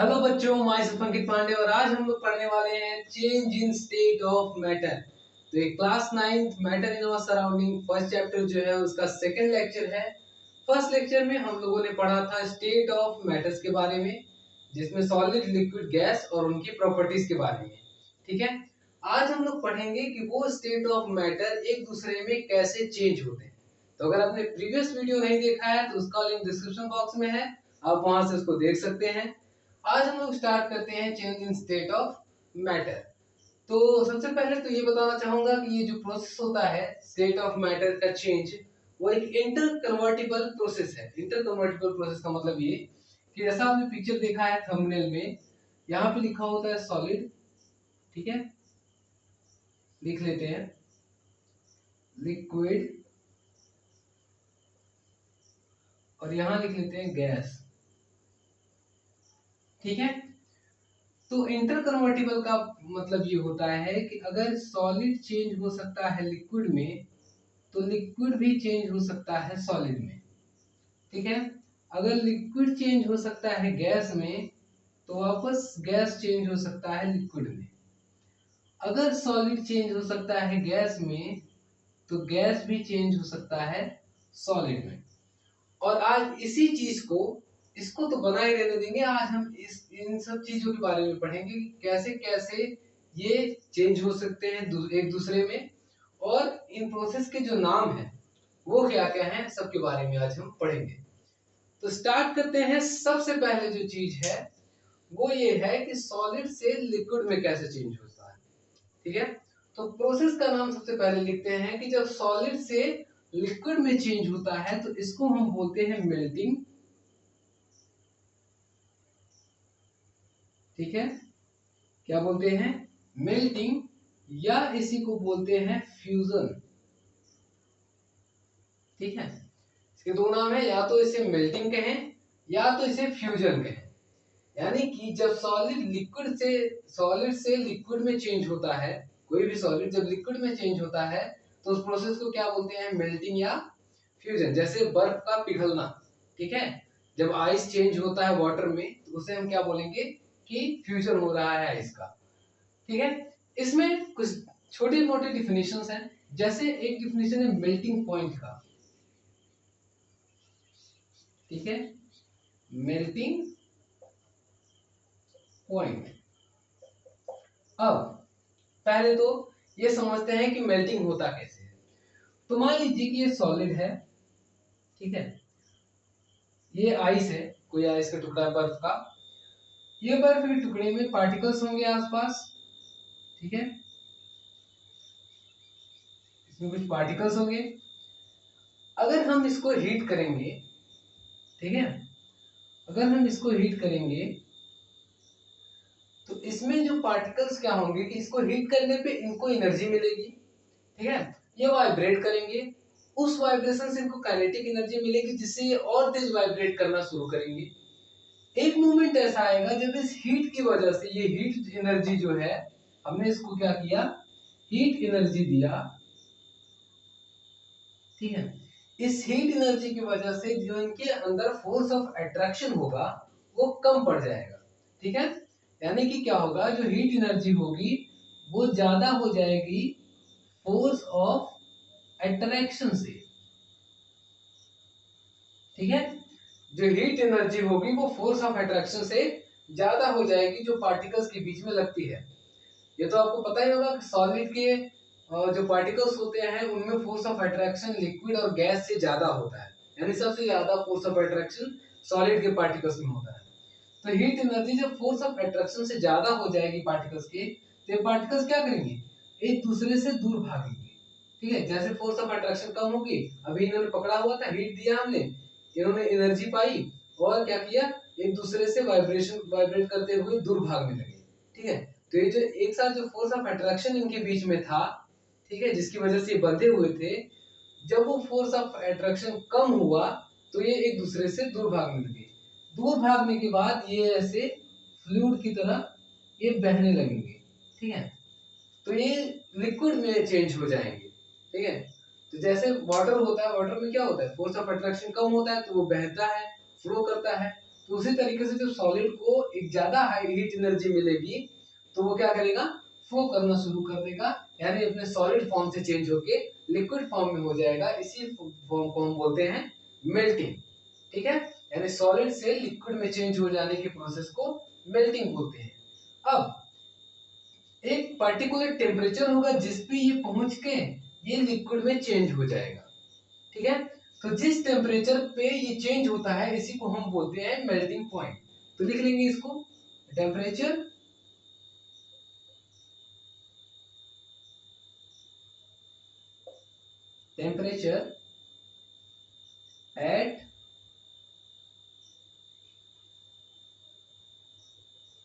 Hello बच्चों, मैं अंकित पांडे और आज हम लोग पढ़ने वाले हैं change in state of matter. तो ये class 9th matter in our surrounding first chapter जो है उसका सेकंड लेक्चर है। फर्स्ट लेक्चर में हम लोगों ने पढ़ा था स्टेट ऑफ मैटर्स के बारे में, जिसमें सॉलिड, लिक्विड, गैस और उनकी प्रॉपर्टीज के बारे में। ठीक है, आज हम लोग पढ़ेंगे कि वो स्टेट ऑफ मैटर एक दूसरे में कैसे चेंज होते हैं। तो अगर आपने प्रीवियस वीडियो नहीं देखा है तो उसका लिंक डिस्क्रिप्शन बॉक्स में है, आप वहां से उसको देख सकते हैं। आज हम लोग स्टार्ट करते हैं change in state of matter. तो सबसे पहले तो ये बताना चाहूंगा कि ये जो प्रोसेस होता है स्टेट ऑफ मैटर का चेंज, वो एक इंटर कन्वर्टिबल प्रोसेस है। इंटर कन्वर्टिबल प्रोसेस का मतलब ये कि जैसा आपने पिक्चर देखा है थंबनेल में, यहाँ पे लिखा होता है सॉलिड। ठीक है, लिख लेते हैं लिक्विड और यहाँ लिख लेते हैं गैस। ठीक है, तो इंटर कन्वर्टिबल का मतलब ये होता है कि अगर सॉलिड चेंज हो सकता है लिक्विड में, तो लिक्विड भी चेंज हो सकता है सॉलिड में। ठीक है, अगर लिक्विड चेंज हो सकता है गैस में, तो वापस गैस चेंज हो सकता है लिक्विड में। अगर सॉलिड चेंज हो सकता है गैस में, तो गैस भी चेंज हो सकता है सॉलिड में। और आज इसी चीज को, इसको तो बना ही रहने देंगे, आज हम इन सब चीजों के बारे में पढ़ेंगे कि कैसे कैसे ये चेंज हो सकते हैं एक दूसरे में, और इन प्रोसेस के जो नाम है वो क्या क्या है, सबके बारे में आज हम पढ़ेंगे। तो स्टार्ट करते हैं। सबसे पहले जो चीज है वो ये है कि सॉलिड से लिक्विड में कैसे चेंज होता है। ठीक है, तो प्रोसेस का नाम सबसे पहले लिखते हैं कि जब सॉलिड से लिक्विड में चेंज होता है तो इसको हम बोलते हैं मेल्टिंग। ठीक है, क्या बोलते हैं? मेल्टिंग, या इसी को बोलते हैं फ्यूजन। ठीक है, इसके दो नाम है, या तो इसे मेल्टिंग कहें या तो इसे फ्यूजन कहें। यानी कि जब सॉलिड से लिक्विड में चेंज होता है, कोई भी सॉलिड जब लिक्विड में चेंज होता है तो उस प्रोसेस को क्या बोलते हैं? मेल्टिंग या फ्यूजन। जैसे बर्फ का पिघलना। ठीक है, जब आइस चेंज होता है वाटर में तो उसे हम क्या बोलेंगे कि फ्यूजन हो रहा है आइस का। ठीक है, इसमें कुछ छोटी मोटी डिफिनेशंस हैं। जैसे एक डिफिनेशन है मेल्टिंग पॉइंट का। ठीक है, मेल्टिंग पॉइंट। अब पहले तो ये समझते हैं कि मेल्टिंग होता कैसे है। तो मान लीजिए कि ये सॉलिड है। ठीक है, ये आइस है, कोई आइस का टुकड़ा है बर्फ का। ये बर्फ के टुकड़े में पार्टिकल्स होंगे आसपास। ठीक है, इसमें कुछ पार्टिकल्स होंगे। अगर हम इसको हीट करेंगे, ठीक है, अगर हम इसको हीट करेंगे तो इसमें जो पार्टिकल्स क्या होंगे कि इसको हीट करने पे इनको एनर्जी मिलेगी। ठीक है, ये वाइब्रेट करेंगे, उस वाइब्रेशन से इनको काइनेटिक एनर्जी मिलेगी जिससे ये और तेज वाइब्रेट करना शुरू करेंगे। एक मोमेंट ऐसा आएगा जब इस हीट की वजह से, ये हीट एनर्जी जो है, हमने इसको क्या किया? हीट एनर्जी दिया। ठीक है, इस हीट एनर्जी की वजह से जो इनके अंदर फोर्स ऑफ अट्रैक्शन होगा वो कम पड़ जाएगा। ठीक है, यानी कि क्या होगा, जो हीट एनर्जी होगी वो ज्यादा हो जाएगी फोर्स ऑफ अट्रैक्शन से। ठीक है, जो हीट एनर्जी होगी वो फोर्स ऑफ अट्रैक्शन से ज्यादा हो जाएगी जो पार्टिकल्स के बीच में लगती है। ये तो आपको पता ही होगा कि सॉलिड के जो पार्टिकल्स होते हैं उनमें फोर्स ऑफ अट्रैक्शन लिक्विड और गैस से ज्यादा होता है। यानी सबसे ज्यादा फोर्स ऑफ अट्रैक्शन सॉलिड के पार्टिकल्स में होता है। तो हीट एनर्जी जब फोर्स ऑफ अट्रैक्शन से ज्यादा हो जाएगी पार्टिकल्स के, तो ये पार्टिकल्स क्या करेंगे? एक दूसरे से दूर भागेंगे। ठीक है, जैसे फोर्स ऑफ अट्रैक्शन कम होगी, अभी इन्होंने पकड़ा हुआ था, हीट दिया हमने, इन्होंने एनर्जी पाई और क्या किया? एक दूसरे से वाइब्रेट करते हुए दूर भागने लगे। ठीक है, तो ये जो एक साथ जो फोर्स ऑफ अट्रैक्शन इनके बीच में था, ठीक है, जिसकी वजह से ये बंधे हुए थे, जब वो फोर्स ऑफ अट्रैक्शन कम हुआ तो ये एक दूसरे से दूर भागने लगे। दूर भागने के बाद ये ऐसे फ्लूइड की तरह ये बहने लगेंगे। ठीक है, तो ये लिक्विड में चेंज हो जाएंगे। ठीक है, तो जैसे वाटर होता है, वाटर में क्या होता है? फोर्स ऑफ अट्रैक्शन कम होता है तो वो बहता है, फ्लो करता है, तो उसी तरीके से जब सॉलिड को एक ज्यादा हाई हीट एनर्जी मिलेगी तो वो क्या करेगा, फ्लो करना शुरू कर देगा, यानी अपने सॉलिड फॉर्म से चेंज होके लिक्विड फॉर्म में हो जाएगा। इसी फॉर्म को हम बोलते हैं मेल्टिंग। ठीक है, यानी सॉलिड से लिक्विड में चेंज हो जाने के प्रोसेस को मेल्टिंग बोलते हैं। अब एक पर्टिकुलर टेम्परेचर होगा जिस पे ये पहुंच के ये लिक्विड में चेंज हो जाएगा। ठीक है, तो जिस टेम्परेचर पे ये चेंज होता है इसी को हम बोलते हैं मेल्टिंग पॉइंट। तो लिख लेंगे इसको, temperature temperature at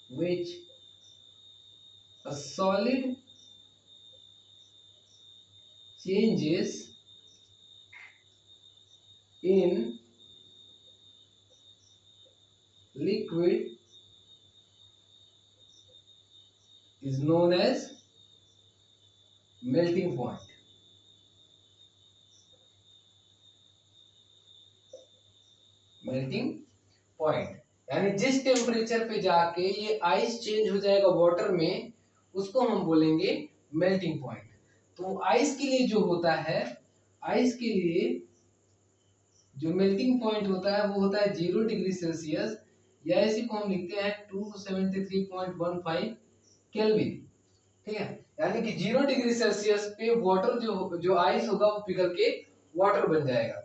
which a solid changes in liquid is known as melting point। Melting point यानी जिस टेम्परेचर पे जाके ये आइस चेंज हो जाएगा वाटर में, उसको हम बोलेंगे मेल्टिंग पॉइंट। तो आइस के लिए जो होता है, आइस के लिए जो मेल्टिंग पॉइंट होता है वो होता है 0 डिग्री सेल्सियस, या इसी को हम लिखते हैं 273.15 केल्विन। ठीक है, यानी कि 0 डिग्री सेल्सियस पे वाटर जो जो आइस होगा वो पिघल के वाटर बन जाएगा।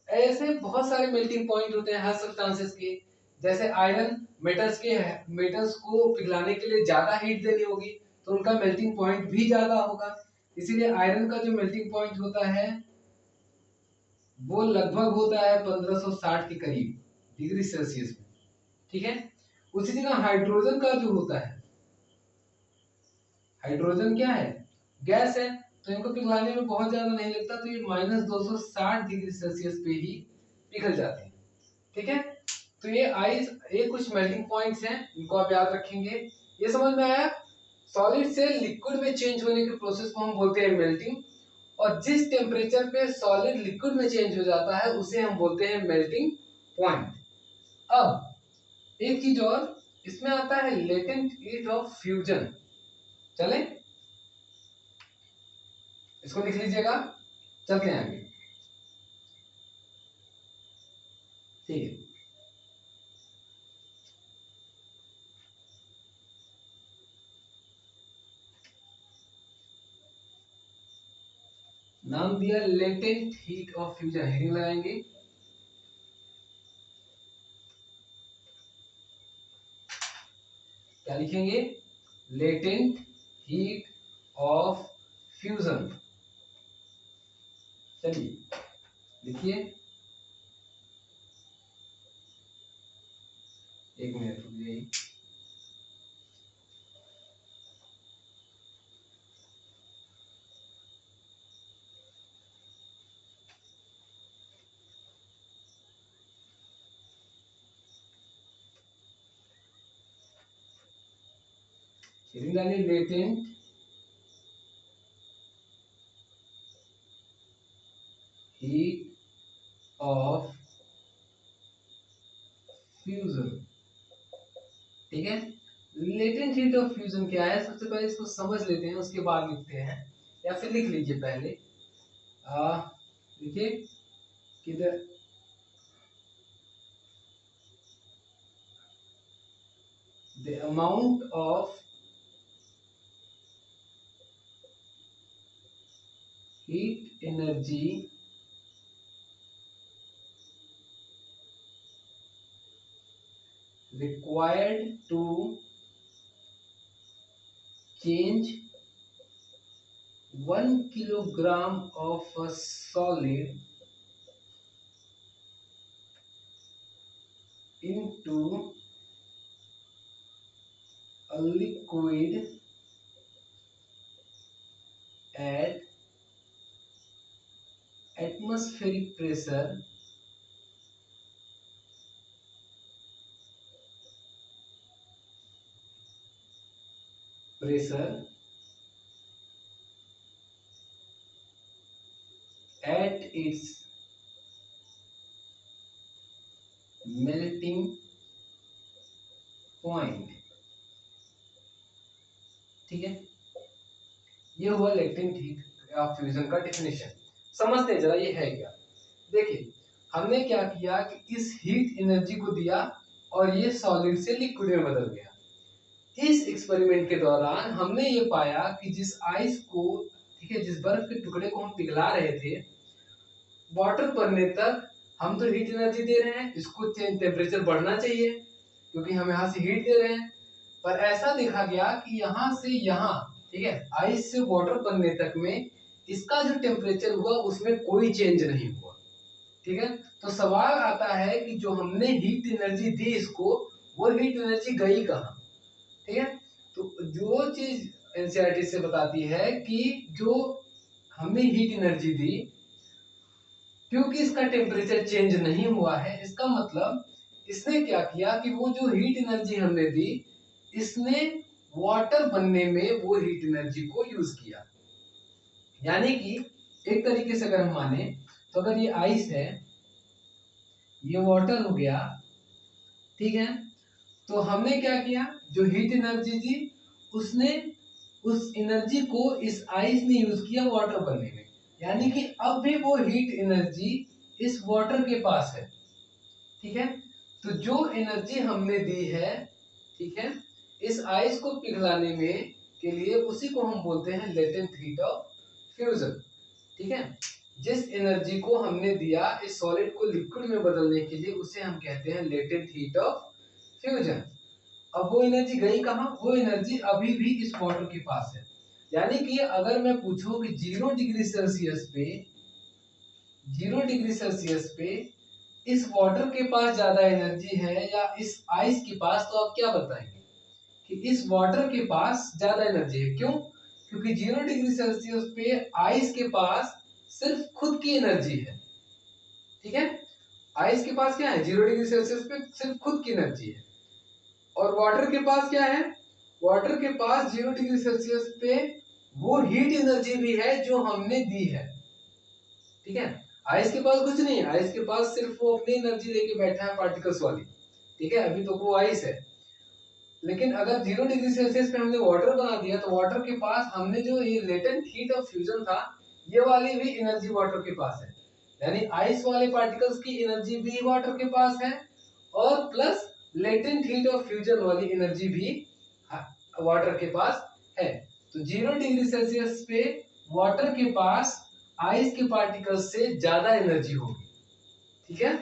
ऐसे बहुत सारे मेल्टिंग पॉइंट होते हैं हर सब्सटेंसेस के। जैसे आयरन, मेटल्स को पिघलाने के लिए ज्यादा हीट देनी होगी तो उनका मेल्टिंग पॉइंट भी ज्यादा होगा। इसीलिए आयरन का जो मेल्टिंग पॉइंट होता है वो लगभग होता है 1560 के करीब डिग्री सेल्सियस में। ठीक है, उसी जगह हाइड्रोजन का जो होता है, हाइड्रोजन क्या है, गैस है, तो इनको पिघलाने में बहुत ज्यादा नहीं लगता, तो ये -260 डिग्री सेल्सियस पे ही पिघल जाते हैं। ठीक है, तो ये कुछ मेल्टिंग पॉइंट्स हैं, इनको आप याद रखेंगे। ये समझ में आया, सॉलिड से लिक्विड में चेंज होने के प्रोसेस को हम बोलते हैं मेल्टिंग, और जिस टेम्परेचर पे सॉलिड लिक्विड में चेंज हो जाता है उसे हम बोलते हैं मेल्टिंग पॉइंट। अब एक चीज और इसमें आता है, लेटेंट हीट ऑफ फ्यूजन। चले इसको लिख लीजिएगा, चलते हैं आगे। ठीक है, नाम दिया latent heat of fusion, heading लगाएंगे। क्या लिखेंगे, लेटेंट हीट ऑफ फ्यूजन। चलिए लिखिए, एक मिनट रुक जाइए। हेडिंग डालिए, लेटेंट हीट ऑफ फ्यूजन। ठीक है, लेटेंट हीट ऑफ फ्यूजन क्या है, सबसे पहले इसको समझ लेते हैं उसके बाद लिखते हैं, या फिर लिख लीजिए पहले। लिखिए किधर, the amount of heat energy required to change 1 kilogram of a solid into a liquid at atmospheric pressure at its melting point. ठीक है, ये हुआ लेटेंट हीट ऑफ फ्यूजन का डेफिनेशन। समझते हैं जरा ये है क्या। देखिए हमने क्या किया कि इस हीट एनर्जी को दिया और ये सॉलिड से लिक्विड में बदल गया। इस एक्सपेरिमेंट के दौरान हमने ये पाया कि जिस आइस को, ठीक है, जिस बर्फ के टुकड़े को हम पिघला रहे थे, वाटर बनने तक हम तो हीट एनर्जी दे रहे हैं, इसको टेम्परेचर बढ़ना चाहिए क्योंकि हम यहाँ से हीट दे रहे हैं। पर ऐसा देखा गया कि यहाँ से यहाँ, ठीक है, आइस से वाटर बनने तक में इसका जो टेम्परेचर हुआ उसमें कोई चेंज नहीं हुआ। ठीक है, तो सवाल आता है कि जो हमने हीट एनर्जी दी इसको, वो हीट एनर्जी गई कहाँ। ठीक है, तो जो चीज एनसीईआरटी से बताती है कि जो हमने हीट एनर्जी दी, क्योंकि इसका टेम्परेचर चेंज नहीं हुआ है, इसका मतलब इसने क्या किया कि वो जो हीट एनर्जी हमने दी, इसने वाटर बनने में वो हीट एनर्जी को यूज किया। यानी कि एक तरीके से अगर हम माने तो अगर ये आइस है, ये वाटर हो गया, ठीक है, तो हमने क्या किया, जो हीट एनर्जी दी उसने उस एनर्जी को इस आइस ने यूज किया वाटर बनने में। यानी कि अब भी वो हीट एनर्जी इस वाटर के पास है। ठीक है, तो जो एनर्जी हमने दी है, ठीक है, इस आइस को पिघलाने में के लिए, उसी को हम बोलते हैं लेटेंट हीट ऑफ फ्यूजन। ठीक है, जिस एनर्जी को हमने दिया इस सॉलिड को लिक्विड में बदलने के लिए, उसे हम कहते हैं लेटेंट हीट ऑफ फ्यूजन। अब वो एनर्जी गई कहाँ, वो एनर्जी अभी भी इस वाटर के पास है। यानी कि अगर मैं पूछूं कि 0 डिग्री सेल्सियस पे, 0 डिग्री सेल्सियस पे इस वाटर के पास ज्यादा एनर्जी है या इस आइस के पास, तो आप क्या बताएंगे कि इस वाटर के पास ज्यादा एनर्जी है। क्यों? क्योंकि 0 डिग्री सेल्सियस पे आइस के पास सिर्फ खुद की एनर्जी है। ठीक है, आइस के पास क्या है, 0 डिग्री सेल्सियस पे सिर्फ खुद की एनर्जी है। और वाटर के पास क्या है, वाटर के पास 0 डिग्री सेल्सियस पे वो हीट एनर्जी भी है जो हमने दी है। ठीक है, आइस के पास कुछ नहीं है, आइस के पास सिर्फ वो अपनी एनर्जी लेके बैठा है पार्टिकल्स वाली। ठीक है, अभी तो वो आइस है। लेकिन अगर 0 डिग्री सेल्सियस पे हमने वाटर बना दिया, तो वाटर के पास हमने जो ये लेटेंट हीट ऑफ फ्यूजन था, ये वाली भी एनर्जी वाटर के पास है। यानी आइस वाले पार्टिकल्स की एनर्जी भी वाटर के पास है और plus latent heat of fusion वाली एनर्जी भी वाटर के पास है। तो 0 डिग्री सेल्सियस पे वाटर के पास आइस के पार्टिकल्स से ज्यादा एनर्जी होगी। ठीक है,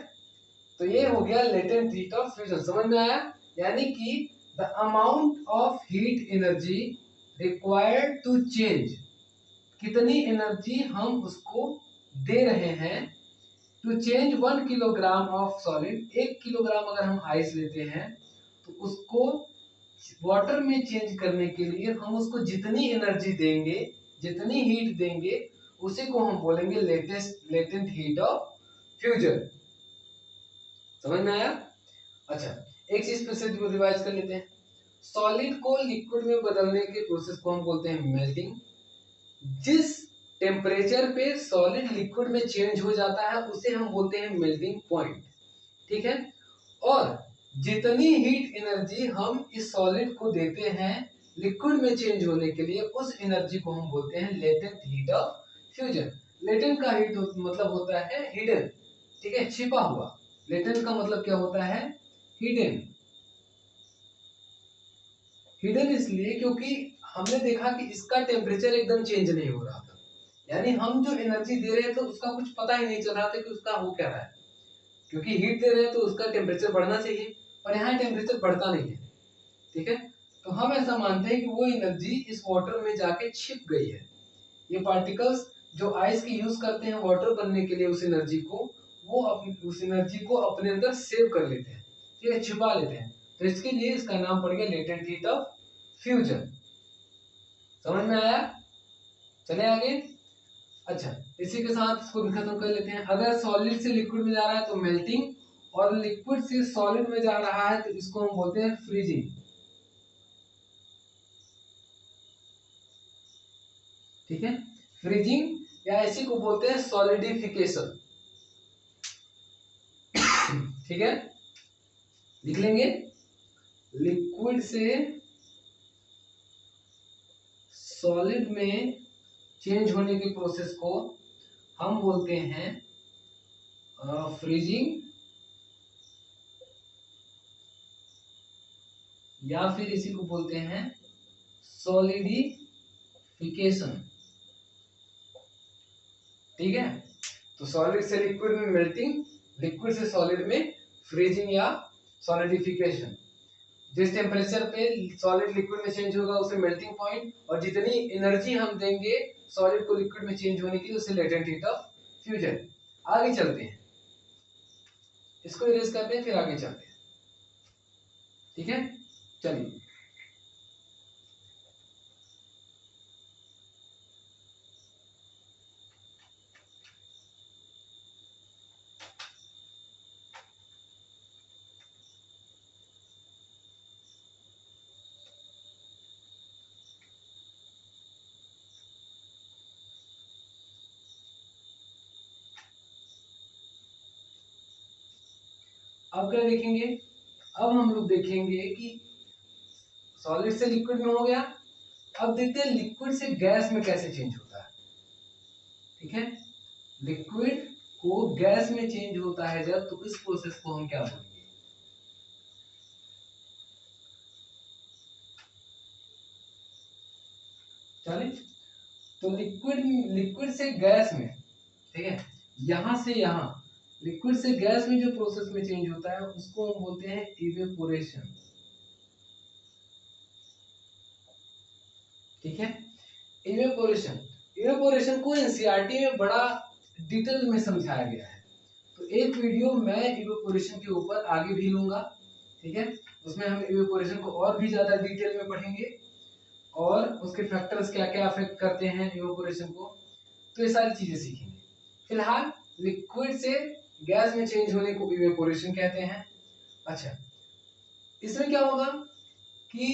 तो ये हो गया लेटेंट हीट ऑफ फ्यूजन। समझ में आया? यानी कि the amount of heat energy required to change, कितनी एनर्जी हम उसको दे रहे हैं to change 1 kilogram of solid. 1 kilogram अगर हम आइस लेते हैं तो उसको वाटर में चेंज करने के लिए हम उसको जितनी एनर्जी देंगे, जितनी हीट देंगे, उसी को हम बोलेंगे लेटेंट हीट ऑफ फ्यूजन। समझ में आया? अच्छा, एक चीज फिर से रिवाइज कर लेते हैं। सॉलिड को लिक्विड में बदलने के प्रोसेस को हम बोलते हैं मेल्टिंग। जिस टेम्परेचर पे सॉलिड लिक्विड में चेंज हो जाता है उसे हम बोलते हैं मेल्टिंग पॉइंट। ठीक है, और जितनी हीट एनर्जी हम इस सॉलिड को देते हैं लिक्विड में चेंज होने के लिए, उस एनर्जी को हम बोलते हैं latent heat of fusion. Latent का हीट मतलब होता है हिडन। ठीक है, छिपा हुआ। लेटेंट का मतलब क्या होता है, हिडन। हिडन इसलिए क्योंकि हमने देखा कि इसका टेम्परेचर एकदम चेंज नहीं हो रहा था। यानी हम जो एनर्जी दे रहे थे उसका कुछ पता ही नहीं चल रहा था कि उसका हो क्या रहा है। क्योंकि हीट दे रहे हैं तो उसका टेम्परेचर बढ़ना चाहिए, पर यहाँ टेम्परेचर बढ़ता नहीं है। ठीक है, तो हम ऐसा मानते हैं कि वो एनर्जी इस वाटर में जाके छिप गई है। ये पार्टिकल्स जो आइस की यूज करते हैं वाटर बनने के लिए, उस एनर्जी को वो उस एनर्जी को अपने अंदर सेव कर लेते हैं। ठीक है, छिपा लेते हैं। तो इसके लिए इसका नाम पड़ गया लेटेंट हीट ऑफ फ्यूजन। समझ में आया? चले आगे। अच्छा, इसी के साथ इसको भी खत्म कर लेते हैं। अगर सॉलिड से लिक्विड में जा रहा है तो मेल्टिंग, और लिक्विड से सॉलिड में जा रहा है तो इसको हम बोलते हैं फ्रीजिंग। ठीक है, फ्रीजिंग या इसी को बोलते हैं सॉलिडिफिकेशन। ठीक है, लिख लेंगे, लिक्विड से सॉलिड में चेंज होने की प्रोसेस को हम बोलते हैं फ्रीजिंग, या फिर इसी को बोलते हैं सॉलिडिफिकेशन। ठीक है, तो सॉलिड से लिक्विड में मेल्टिंग, लिक्विड से सॉलिड में फ्रीजिंग या सॉलिडिफिकेशन। जिस टेम्परेचर पे सॉलिड लिक्विड में चेंज होगा उसे मेल्टिंग पॉइंट, और जितनी एनर्जी हम देंगे सॉलिड को लिक्विड में चेंज होने की उसे लेटेंट हीट ऑफ फ्यूजन। आगे चलते हैं, इसको इरेज करते हैं फिर आगे चलते हैं। ठीक है, चलिए। अब क्या देखेंगे, अब हम लोग देखेंगे कि सॉलिड से लिक्विड में हो गया, अब देखते हैं लिक्विड से गैस में कैसे चेंज होता है। ठीक है, लिक्विड को गैस में चेंज होता है जब, तो इस प्रोसेस को हम क्या बोलेंगे। चलिए, तो लिक्विड लिक्विड से गैस में, ठीक है, यहां से यहां लिक्विड से गैस में जो प्रोसेस में चेंज होता है उसको हम बोलते हैं इवेपोरेशन। ठीक है, इवेपोरेशन, इवेपोरेशन को एनसीईआरटी में बड़ा डिटेल में समझाया गया है, तो एक वीडियो मैं इवेपोरेशन के ऊपर आगे भी लूंगा। ठीक है, उसमें हम इवेपोरेशन को और भी ज्यादा डिटेल में पढ़ेंगे और उसके फैक्टर्स क्या क्या अफेक्ट करते हैं इवेपोरेशन को, तो ये सारी चीजें सीखेंगे। फिलहाल लिक्विड से गैस में चेंज होने को इवेपोरेशन कहते हैं। अच्छा, इसमें क्या होगा कि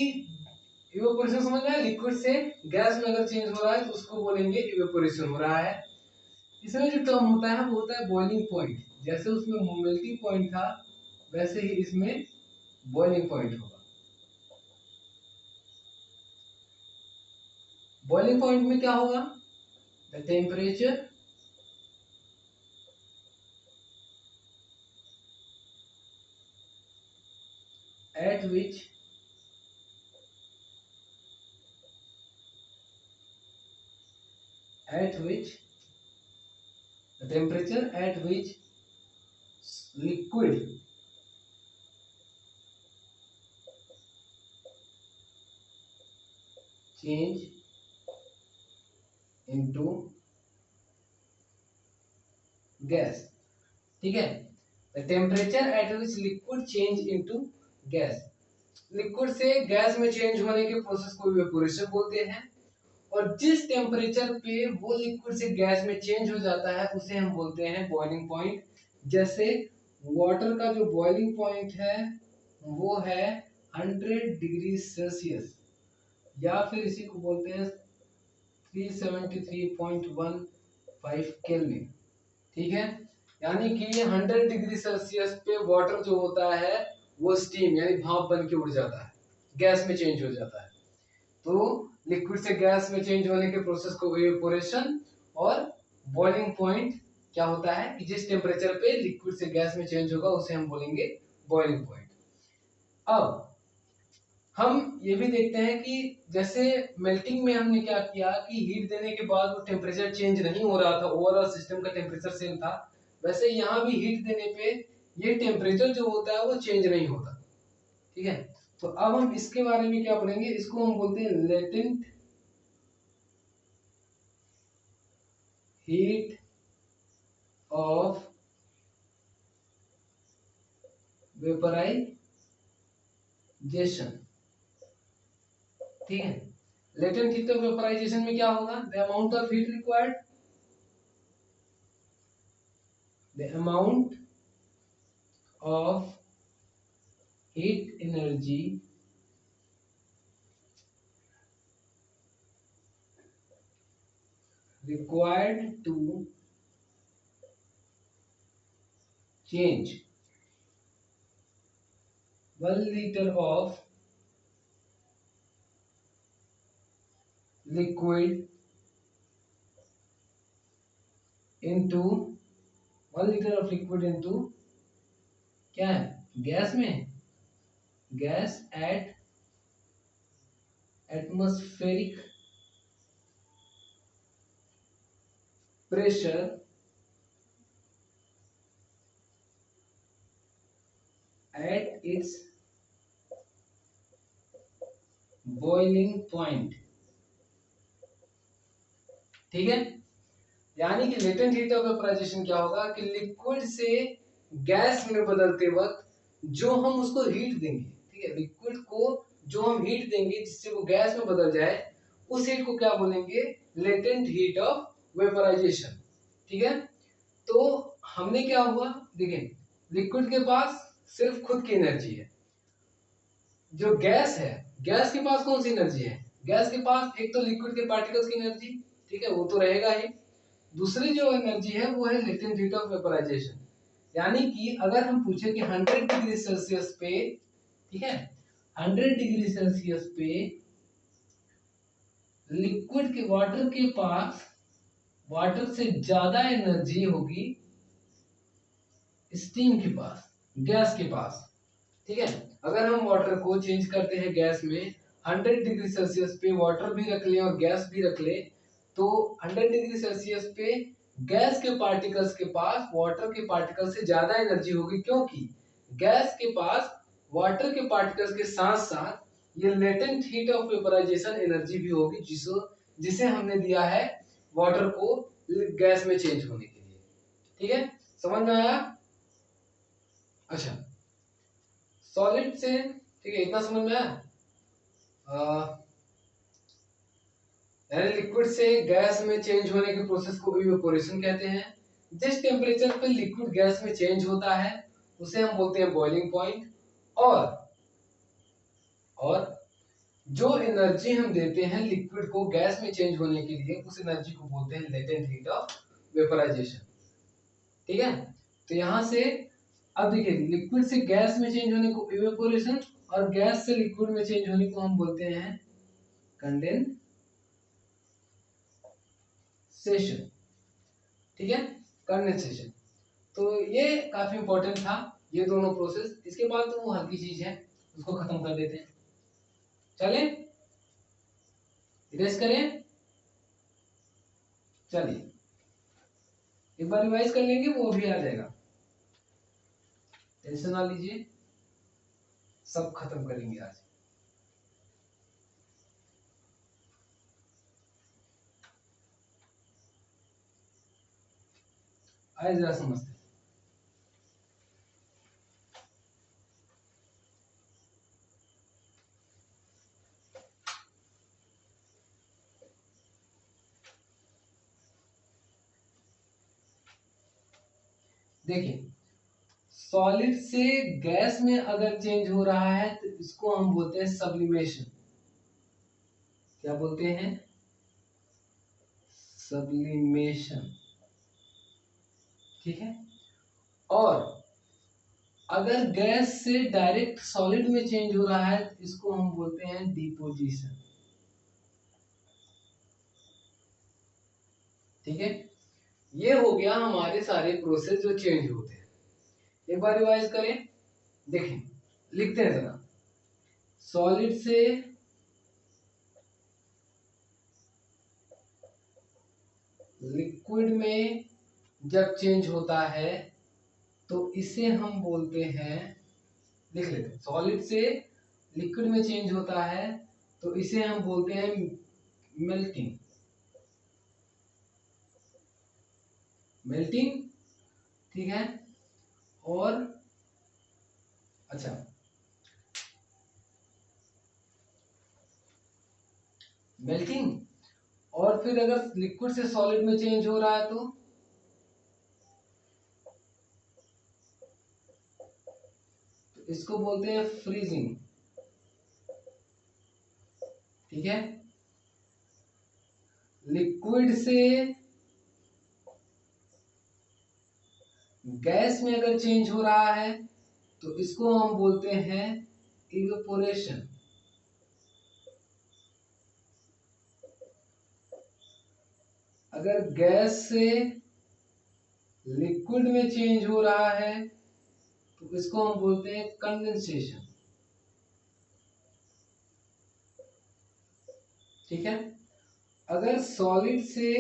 इवेपोरेशन समझ में आया, लिक्विड से गैस में अगर चेंज हो रहा है तो उसको बोलेंगे इवेपोरेशन हो रहा है। इसमें जो टर्म होता है वो होता है बॉइलिंग पॉइंट। जैसे उसमें मेल्टिंग पॉइंट था वैसे ही इसमें बॉइलिंग पॉइंट होगा। बॉइलिंग पॉइंट में क्या होगा, the temperature at which the temperature at which liquid change into gas। ठीक है, the temperature at which liquid change into gas, liquid से गैस में चेंज होने के प्रोसेस को इवेपोरेशन बोलते हैं, और जिस टेम्परेचर पे वो लिक्विड से गैस में चेंज हो जाता है उसे हम बोलते हैं बॉइलिंग पॉइंट। जैसे वाटर का जो बॉइलिंग पॉइंट है वो है 100 डिग्री सेल्सियस, या फिर इसी को बोलते हैं 373.15 केल्विन। ठीक है, यानी कि 100 डिग्री सेल्सियस पे वाटर जो होता है वो स्टीम यानी भाप बन के उड़ जाता है, गैस में चेंज हो जाता है। तो लिक्विड से गैस में चेंज होने के प्रोसेस को इवेपोरेशन, और बॉइलिंग पॉइंट क्या होता है कि जिस टेम्परेचर पे लिक्विड से गैस में चेंज होगा उसे हम बोलेंगे बॉइलिंग पॉइंट। अब हम ये भी देखते हैं कि जैसे मेल्टिंग में हमने क्या किया कि हीट देने के बाद वो टेम्परेचर चेंज नहीं हो रहा था, ओवरऑल सिस्टम का टेम्परेचर सेम था, वैसे यहाँ भी हीट देने पे ये टेम्परेचर जो होता है वो चेंज नहीं होता। ठीक है, तो अब हम इसके बारे में क्या पढ़ेंगे, इसको हम बोलते हैं लेटेंट हीट ऑफ वेपराइजेशन। ठीक है, लेटेंट हीट ऑफ वेपराइजेशन में क्या होगा, the amount of heat required, the amount of heat energy required to change 1 liter of liquid into 1 liter of liquid into क्या है, गैस में, gas at atmospheric pressure at its boiling point. ठीक है, यानी कि लेटेंट हीट ऑफ वेपराइजेशन क्या होगा कि लिक्विड से गैस में बदलते वक्त जो हम उसको हीट देंगे, ठीक है, लिक्विड को जो हम हीट देंगे जिससे वो गैस में बदल जाए, उस हीट को क्या बोलेंगे, लेटेंट हीट ऑफ वेपराइजेशन। ठीक है, तो हमने क्या हुआ, देखिए लिक्विड के पास सिर्फ खुद की एनर्जी है, जो गैस है, गैस के पास कौन सी एनर्जी है, गैस के पास एक तो लिक्विड के पार्टिकल्स की एनर्जी, ठीक है, वो तो रहेगा ही, दूसरी जो एनर्जी है वो है लेटेंट हीट ऑफ वेपराइजेशन। यानी कि अगर हम पूछे कि 100 डिग्री सेल्सियस पे, ठीक है, 100 डिग्री सेल्सियस पे लिक्विड के वाटर के पास वाटर से ज्यादा एनर्जी होगी स्टीम के पास, गैस के पास। ठीक है, अगर हम वाटर को चेंज करते हैं गैस में, 100 डिग्री सेल्सियस पे वाटर भी रख ले और गैस भी रख ले, तो 100 डिग्री सेल्सियस पे गैस के पार्टिकल्स के पास वाटर के पार्टिकल्स से ज्यादा एनर्जी होगी, क्योंकि गैस के पास वाटर के पार्टिकल्स के साथ साथ ये latent heat of vaporization energy भी होगी, जिसे हमने दिया है वाटर को गैस में चेंज होने के लिए। ठीक है, समझ में आया? अच्छा, सॉलिड से, ठीक है, इतना समझ में आया? यानी लिक्विड से गैस में चेंज होने के प्रोसेस को इवेपोरेशन कहते हैं। जिस टेम्परेचर पे लिक्विड गैस में चेंज होता है उसे हम बोलते हैं बॉइलिंग पॉइंट, और जो एनर्जी हम देते हैं लिक्विड को गैस में चेंज होने के लिए, उस एनर्जी को बोलते हैं लेटेंट हीट ऑफ वेपराइजेशन। ठीक है, तो यहां से अब देखिए, लिक्विड से गैस में चेंज होने को इवेपोरेशन, और गैस से लिक्विड में चेंज होने को हम बोलते हैं कंडेंसेशन। ठीक है, कंडेंसेशन। तो ये काफी इंपॉर्टेंट था, ये दोनों प्रोसेस। इसके बाद तो वो हल्की चीज है, उसको खत्म कर देते हैं। चलें, इरेज करें, चलिए एक बार रिवाइज कर लेंगे, वो भी आ जाएगा, टेंशन ना लीजिए, सब खत्म करेंगे आज। आइए जरा समझते हैं। देखिए, सॉलिड से गैस में अगर चेंज हो रहा है तो इसको हम बोलते हैं सब्लिमेशन। क्या बोलते हैं? सब्लिमेशन। ठीक है, और अगर गैस से डायरेक्ट सॉलिड में चेंज हो रहा है तो इसको हम बोलते हैं डिपोजिशन। ठीक है, ये हो गया हमारे सारे प्रोसेस जो चेंज होते हैं। एक बार रिवाइज करें, देखें, लिखते हैं जरा। सॉलिड से लिक्विड में जब चेंज होता है तो इसे हम बोलते हैं, लिख लेते हैं, सॉलिड से लिक्विड में चेंज होता है तो इसे हम बोलते हैं मेल्टिंग। मेल्टिंग, ठीक है, और अच्छा, मेल्टिंग, और फिर अगर लिक्विड से सॉलिड में चेंज हो रहा है तो इसको बोलते हैं फ्रीजिंग। ठीक है, लिक्विड से गैस में अगर चेंज हो रहा है तो इसको हम बोलते हैं इवेपोरेशन। अगर गैस से लिक्विड में चेंज हो रहा है तो इसको हम बोलते हैं कंडेंसेशन। ठीक है। अगर सॉलिड से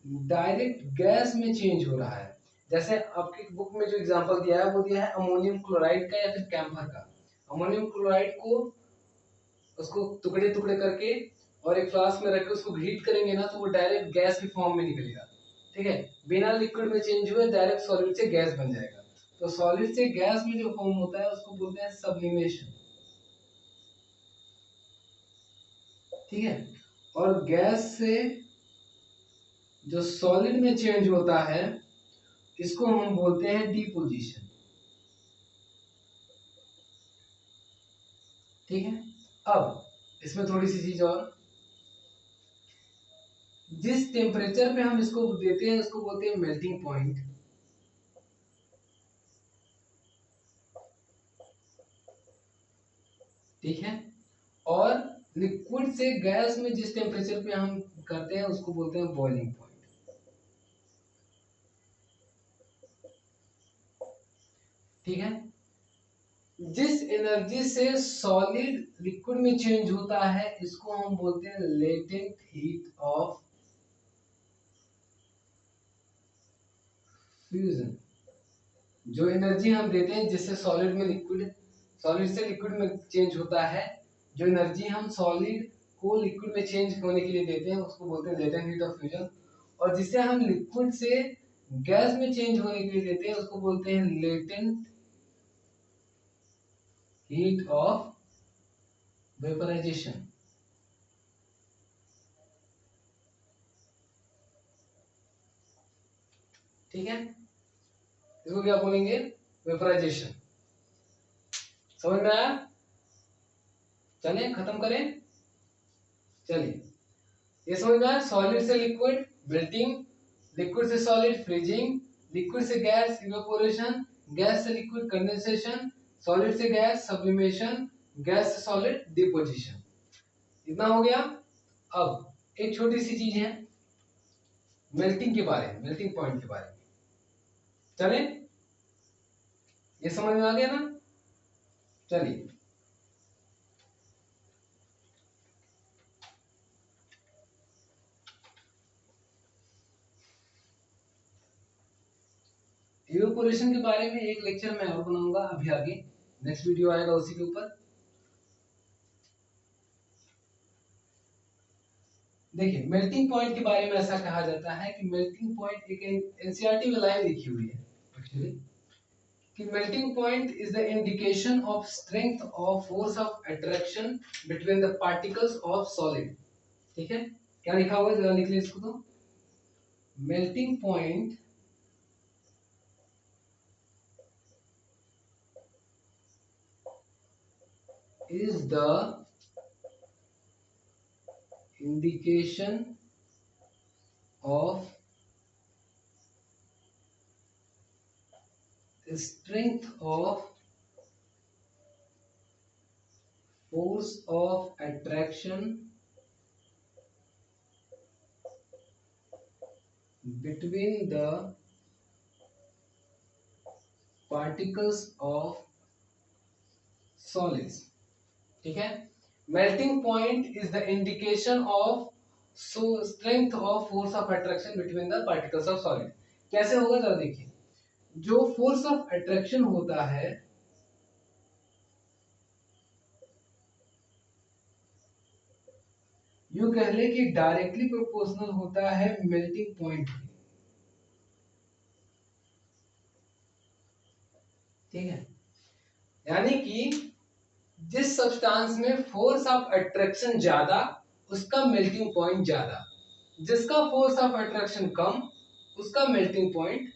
डायरेक्ट गैस में चेंज हो रहा है, जैसे आपकी बुक में जो एग्जांपल दिया है वो दिया है अमोनियम क्लोराइड का या फिर कैम्फर का। अमोनियम क्लोराइड को उसको टुकड़े टुकड़े करके और एक फ्लास्क में रख के उसको हीट करेंगे ना तो वो डायरेक्ट गैस की फॉर्म में निकलेगा। ठीक है, बिना लिक्विड में चेंज हुए डायरेक्ट सॉलिड से गैस बन जाएगा। तो सॉलिड से गैस में जो फॉर्म होता है उसको बोलते हैं सब्लिमेशन। ठीक है, और गैस से जो सॉलिड में चेंज होता है इसको हम बोलते हैं डिपोजिशन। ठीक है, अब इसमें थोड़ी सी चीज और, जिस टेम्परेचर पे हम इसको देते हैं उसको बोलते हैं मेल्टिंग पॉइंट। ठीक है, और लिक्विड से गैस में जिस टेम्परेचर पे हम करते हैं उसको बोलते हैं बॉइलिंग पॉइंट। ठीक है, जिस एनर्जी से सॉलिड लिक्विड में चेंज होता है इसको हम बोलते हैं लेटेंट हीट ऑफ फ्यूजन। जो एनर्जी हम देते हैं जिससे सॉलिड में लिक्विड, सॉलिड से लिक्विड में चेंज होता है, जो एनर्जी हम सॉलिड को लिक्विड में चेंज होने के लिए देते हैं उसको बोलते हैं लेटेंट हीट ऑफ फ्यूजन। और जिसे हम लिक्विड से गैस में चेंज होने के लिए देते हैं उसको बोलते हैं लेटेंट हीट ऑफ वेपराइजेशन। ठीक है, इसको क्या बोलेंगे, वेपराइजेशन। समझ में आया? चलें खत्म करें। चलिए, ये समझ में आया, सॉलिड से लिक्विड मेल्टिंग, लिक्विड से सॉलिड फ्रीजिंग, लिक्विड से गैस इवेपोरेशन, गैस से लिक्विड कंडेंसेशन, सॉलिड से गैस सब्लिमेशन, गैस से सॉलिड डिपोजिशन। इतना हो गया। अब एक छोटी सी चीज है मेल्टिंग के बारे में, मेल्टिंग पॉइंट के बारे में। चलें, ये समझ में आ गया ना? चलिए, इवेपोरेशन के बारे में एक लेक्चर मैं और बनाऊंगा अभी आगे, नेक्स्ट वीडियो आएगा उसी के ऊपर। देखिए, मेल्टिंग पॉइंट के बारे में ऐसा कहा जाता है कि मेल्टिंग पॉइंट एक एनसीईआरटी में लाइन लिखी हुई है एक्चुअली कि melting point is the indication of strength of force of attraction between the particles of solid. ठीक है, क्या लिखा हुआ है जरा लिख लीजिए इसको। तो melting point is the indication of strength of force of attraction between the particles of solids। ठीक है, melting point is the indication of strength of force of attraction between the particles of solid. कैसे होगा जरा देखिए, जो force of attraction होता है you कह ले कि डायरेक्टली प्रोपोर्शनल होता है मेल्टिंग पॉइंट के। ठीक है, यानी कि जिस सब्सटेंस में फोर्स ऑफ अट्रैक्शन ज्यादा उसका मेल्टिंग पॉइंट ज्यादा, जिसका फोर्स ऑफ अट्रैक्शन कम उसका मेल्टिंग पॉइंट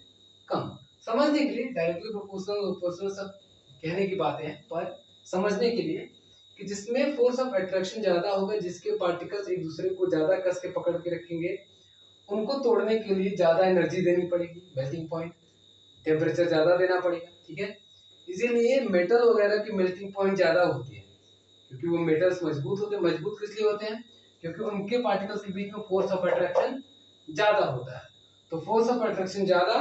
कम। समझने के लिए डायरेक्टली प्रोपोर्शनल सब कहने की बातें हैं, पर समझने के लिए कि जिसमें फोर्स ऑफ अट्रैक्शन ज्यादा होगा, जिसके पार्टिकल्स एक दूसरे को ज्यादा कस के पकड़ के रखेंगे, उनको तोड़ने के लिए ज्यादा एनर्जी देनी पड़ेगी, मेल्टिंग पॉइंट टेम्परेचर ज्यादा देना पड़ेगा। ठीक है, इसीलिए मेटल वगैरह की मेल्टिंग पॉइंट ज़्यादा होती है, क्योंकि वो मेटल्स मजबूत होते हैं। मजबूत किस लिए होते हैं? क्योंकि उनके पार्टिकल्स के बीच में फोर्स ऑफ अट्रैक्शन ज़्यादा होता है। तो फोर्स ऑफ अट्रैक्शन ज़्यादा,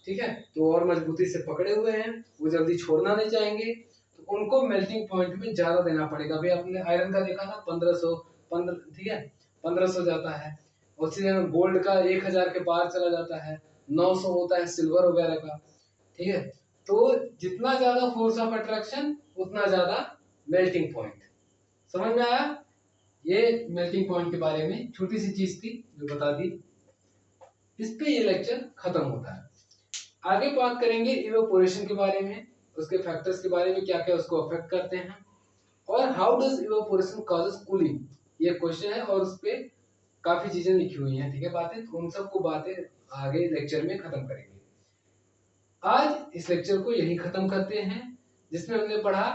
ठीक है, तो और मजबूती से पकड़े हुए हैं, वो जल्दी छोड़ना नहीं चाहेंगे, तो उनको मेल्टिंग पॉइंट में ज़्यादा देना पड़ेगा। अभी आपने आयरन का देखा था 1500, 15, ठीक है, 1500 जाता है। उसी तरह गोल्ड का 1000 के पार चला जाता है, 900 होता है सिल्वर वगैरह का, ठीक है। तो जितना ज्यादा फोर्स ऑफ अट्रैक्शन उतना ज्यादा मेल्टिंग पॉइंट। समझ में आया? ये मेल्टिंग पॉइंट के बारे में छोटी सी चीज थी जो बता दी। इस पे ये लेक्चर खत्म होता है। आगे बात करेंगे इवेपोरेशन के बारे में, उसके फैक्टर्स के बारे में, क्या क्या उसको अफेक्ट करते हैं, और how does evaporation causes cooling, ये क्वेश्चन है और उस पे काफी चीजें लिखी हुई हैं, ठीक है, बातें। तो उन सबको बातें आगे लेक्चर में खत्म करेंगे। आज इस लेक्चर को यही खत्म करते हैं, जिसमें हमने पढ़ा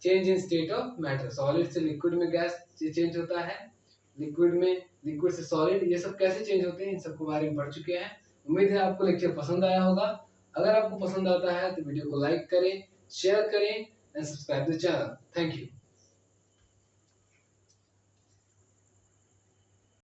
change in state of matter, solid से लिक्विड में गैस चेंज होता है, लिक्विड से सॉलिड, ये सब कैसे चेंज होते हैं, इन सब के बारे में पढ़ चुके हैं। उम्मीद है आपको लेक्चर पसंद आया होगा। अगर आपको पसंद आता है तो वीडियो को लाइक करें, शेयर करें and subscribe the channel. Thank you.